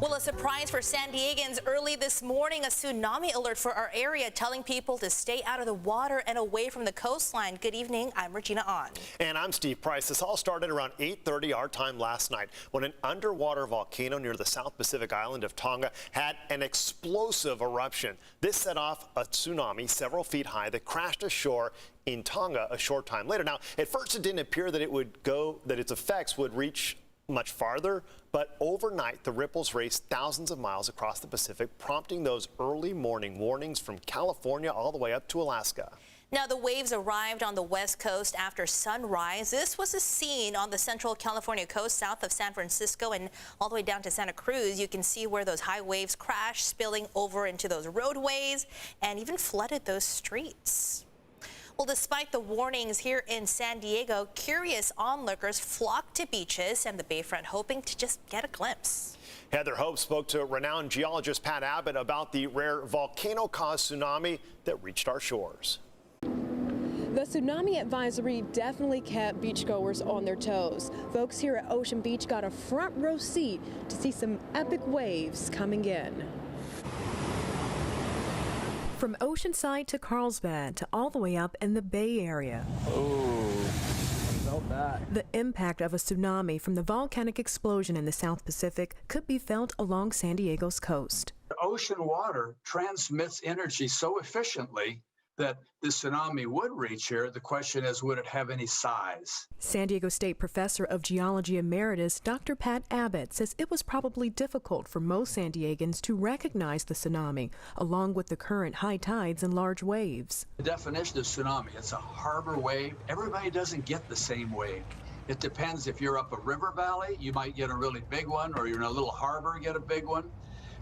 Well, a surprise for San Diegans early this morning, a tsunami alert for our area telling people to stay out of the water and away from the coastline. Good evening, I'm Regina Ahn. And I'm Steve Price. This all started around 8:30 our time last night when an underwater volcano near the South Pacific island of Tonga had an explosive eruption. This set off a tsunami several feet high that crashed ashore in Tonga a short time later. Now, at first it didn't appear that its effects would reach much farther, but overnight the ripples raced thousands of miles across the Pacific, prompting those early morning warnings from California all the way up to Alaska. Now, the waves arrived on the west coast after sunrise. This was a scene on the central California coast south of San Francisco and all the way down to Santa Cruz. You can see where those high waves crashed, spilling over into those roadways and even flooded those streets. Well, despite the warnings here in San Diego, curious onlookers flocked to beaches and the bayfront hoping to just get a glimpse. Heather Hope spoke to renowned geologist Pat Abbott about the rare volcano-caused tsunami that reached our shores. The tsunami advisory definitely kept beachgoers on their toes. Folks here at Ocean Beach got a front row seat to see some epic waves coming in. From Oceanside to Carlsbad to all the way up in the Bay Area. Oh, I felt that. The impact of a tsunami from the volcanic explosion in the South Pacific could be felt along San Diego's coast. Ocean water transmits energy so efficiently that the tsunami would reach here. The question is, would it have any size? San Diego State Professor of Geology Emeritus Dr. Pat Abbott says it was probably difficult for most San Diegans to recognize the tsunami, along with the current high tides and large waves. The definition of tsunami, it's a harbor wave. Everybody doesn't get the same wave. It depends. If you're up a river valley, you might get a really big one, or you're in a little harbor, get a big one.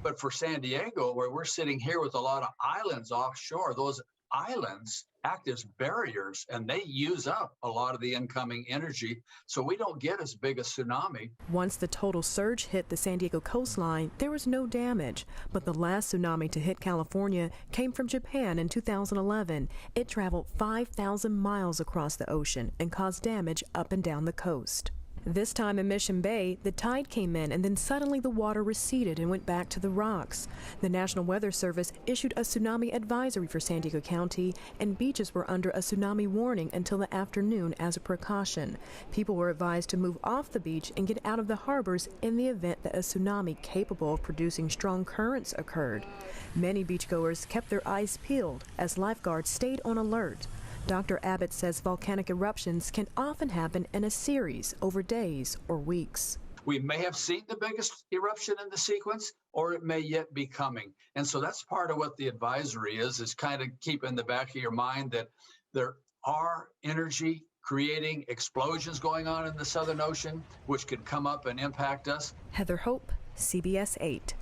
But for San Diego, where we're sitting here with a lot of islands offshore, those islands act as barriers and they use up a lot of the incoming energy, so we don't get as big a tsunami. Once the total surge hit the San Diego coastline, there was no damage, but the last tsunami to hit California came from Japan in 2011. It traveled 5,000 miles across the ocean and caused damage up and down the coast. This time in Mission Bay, the tide came in and then suddenly the water receded and went back to the rocks. The National Weather Service issued a tsunami advisory for San Diego County, and beaches were under a tsunami warning until the afternoon as a precaution. People were advised to move off the beach and get out of the harbors in the event that a tsunami capable of producing strong currents occurred. Many beachgoers kept their eyes peeled as lifeguards stayed on alert. Dr. Abbott says volcanic eruptions can often happen in a series over days or weeks. We may have seen the biggest eruption in the sequence, or it may yet be coming. And so that's part of what the advisory is kind of keep in the back of your mind that there are energy creating explosions going on in the Southern Ocean, which can come up and impact us. Heather Hope, CBS 8.